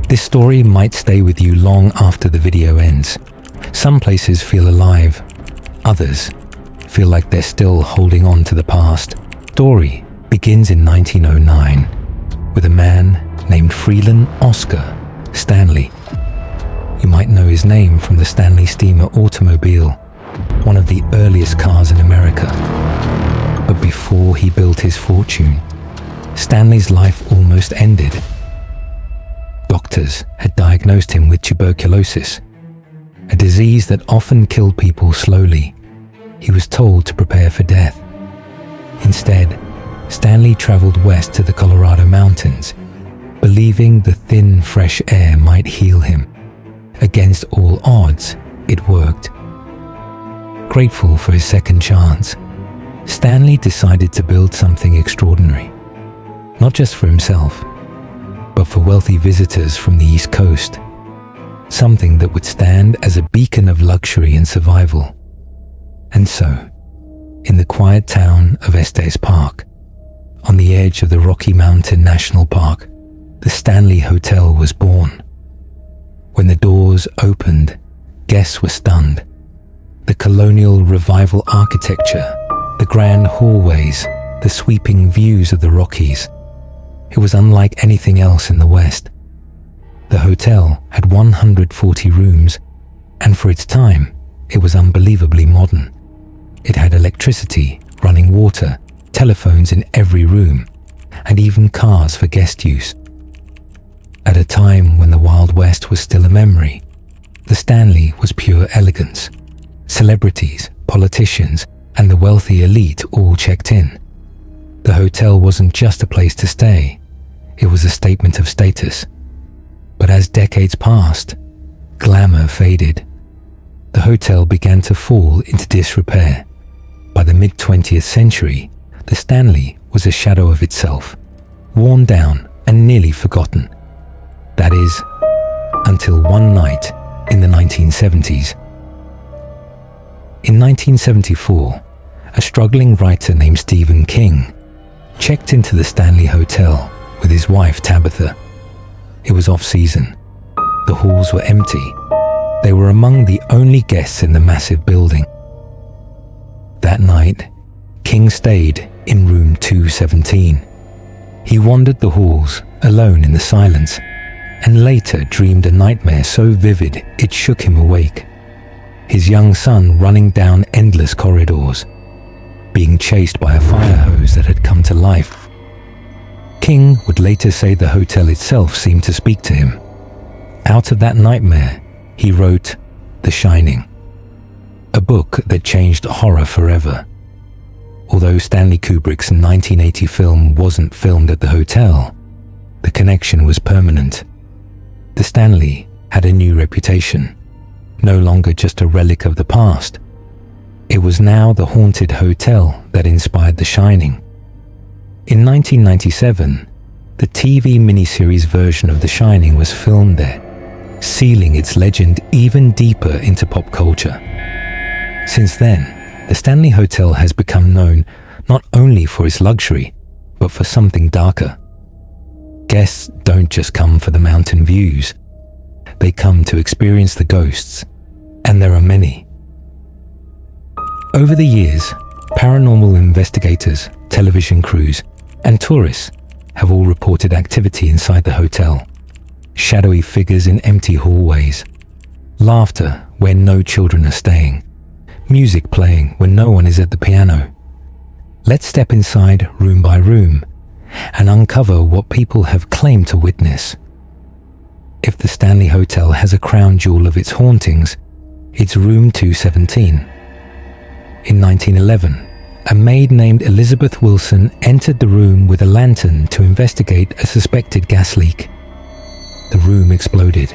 This story might stay with you long after the video ends. Some places feel alive. Others feel like they're still holding on to the past. The story begins in 1909 with a man named Freeland Oscar Stanley. You might know his name from the Stanley Steamer automobile, one of the earliest cars in America. But before he built his fortune, Stanley's life almost ended. Doctors had diagnosed him with tuberculosis, a disease that often killed people slowly. He was told to prepare for death. Instead, Stanley traveled west to the Colorado mountains, believing the thin, fresh air might heal him. Against all odds, it worked. Grateful for his second chance, Stanley decided to build something extraordinary, not just for himself, but for wealthy visitors from the East Coast, something that would stand as a beacon of luxury and survival. And so, in the quiet town of Estes Park, on the edge of the Rocky Mountain National Park, the Stanley Hotel was born. When the doors opened, guests were stunned. The colonial revival architecture, the grand hallways, the sweeping views of the Rockies. It was unlike anything else in the West. The hotel had 140 rooms, and for its time, it was unbelievably modern. It had electricity, running water, telephones in every room, and even cars for guest use. At a time when the Wild West was still a memory, the Stanley was pure elegance. Celebrities, politicians, and the wealthy elite all checked in. The hotel wasn't just a place to stay, it was a statement of status. But as decades passed, glamour faded. The hotel began to fall into disrepair. By the mid-20th century, the Stanley was a shadow of itself, worn down and nearly forgotten. That is, until one night in the 1970s. In 1974, a struggling writer named Stephen King checked into the Stanley Hotel with his wife Tabitha. It was off-season. The halls were empty. They were among the only guests in the massive building. That night, King stayed in room 217. He wandered the halls, alone in the silence, and later dreamed a nightmare so vivid it shook him awake. His young son running down endless corridors, being chased by a fire hose that had come to life. King would later say the hotel itself seemed to speak to him. Out of that nightmare, he wrote The Shining, a book that changed horror forever. Although Stanley Kubrick's 1980 film wasn't filmed at the hotel, the connection was permanent. The Stanley had a new reputation, no longer just a relic of the past. It was now the haunted hotel that inspired The Shining. In 1997, the TV miniseries version of The Shining was filmed there, sealing its legend even deeper into pop culture. Since then, the Stanley Hotel has become known not only for its luxury, but for something darker. Guests don't just come for the mountain views. They come to experience the ghosts, and there are many. Over the years, paranormal investigators, television crews, and tourists have all reported activity inside the hotel. Shadowy figures in empty hallways, laughter where no children are staying, music playing when no one is at the piano. Let's step inside room by room and uncover what people have claimed to witness. If the Stanley Hotel has a crown jewel of its hauntings, it's room 217. In 1911, a maid named Elizabeth Wilson entered the room with a lantern to investigate a suspected gas leak. The room exploded.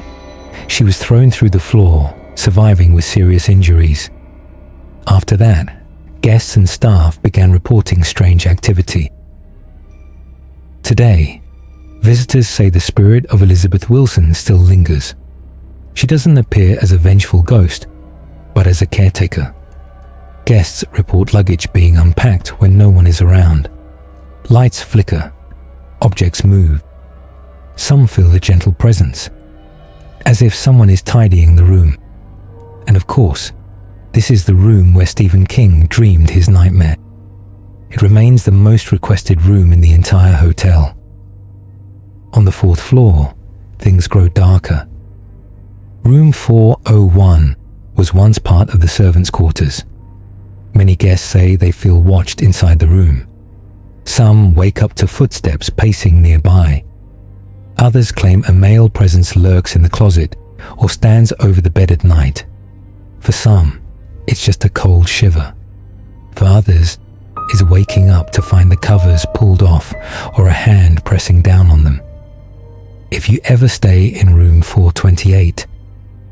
She was thrown through the floor, surviving with serious injuries. After that, guests and staff began reporting strange activity. Today, visitors say the spirit of Elizabeth Wilson still lingers. She doesn't appear as a vengeful ghost, but as a caretaker. Guests report luggage being unpacked when no one is around. Lights flicker. Objects move. Some feel a gentle presence, as if someone is tidying the room. And of course, this is the room where Stephen King dreamed his nightmare. It remains the most requested room in the entire hotel. On the 4th floor, things grow darker. Room 401 was once part of the servants' quarters. Many guests say they feel watched inside the room. Some wake up to footsteps pacing nearby. Others claim a male presence lurks in the closet or stands over the bed at night. For some, it's just a cold shiver. For others, it's waking up to find the covers pulled off or a hand pressing down on them. If you ever stay in room 428,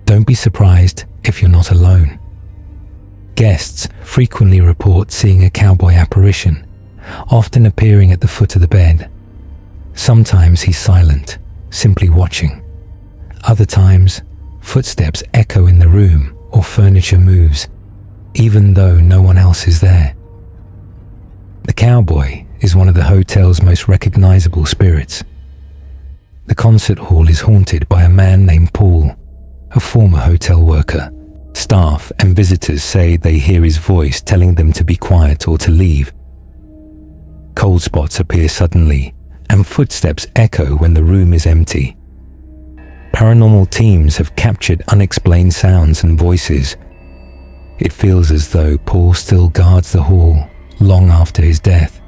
don't be surprised if you're not alone. Guests frequently report seeing a cowboy apparition, often appearing at the foot of the bed. Sometimes he's silent, simply watching. Other times, footsteps echo in the room or furniture moves, even though no one else is there. The cowboy is one of the hotel's most recognizable spirits. The concert hall is haunted by a man named Paul, a former hotel worker. Staff and visitors say they hear his voice telling them to be quiet or to leave. Cold spots appear suddenly, and footsteps echo when the room is empty. Paranormal teams have captured unexplained sounds and voices. It feels as though Paul still guards the hall long after his death.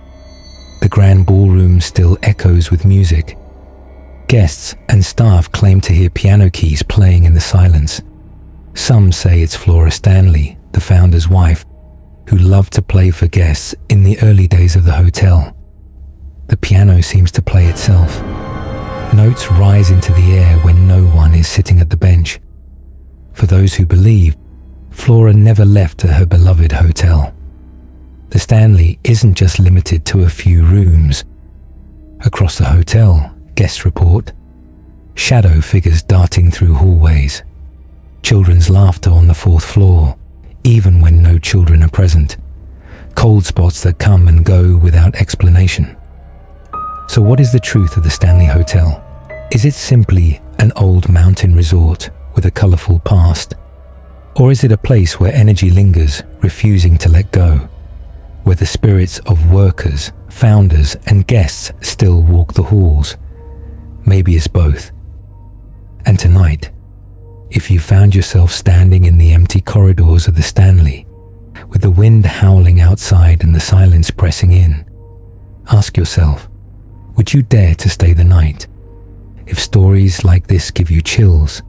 The grand ballroom still echoes with music. Guests and staff claim to hear piano keys playing in the silence. Some say it's Flora Stanley, the founder's wife, who loved to play for guests in the early days of the hotel. The piano seems to play itself. Notes rise into the air when no one is sitting at the bench. For those who believe, Flora never left her beloved hotel. The Stanley isn't just limited to a few rooms. Across the hotel, guests report shadow figures darting through hallways, children's laughter on the 4th floor, even when no children are present, cold spots that come and go without explanation. So what is the truth of the Stanley Hotel? Is it simply an old mountain resort with a colorful past? Or is it a place where energy lingers, refusing to let go? Where the spirits of workers, founders, and guests still walk the halls? Maybe it's both. And tonight, if you found yourself standing in the empty corridors of the Stanley, with the wind howling outside and the silence pressing in, ask yourself, would you dare to stay the night? If stories like this give you chills,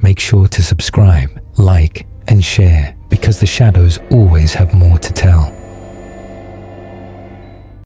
make sure to subscribe, like, and share, because the shadows always have more to tell.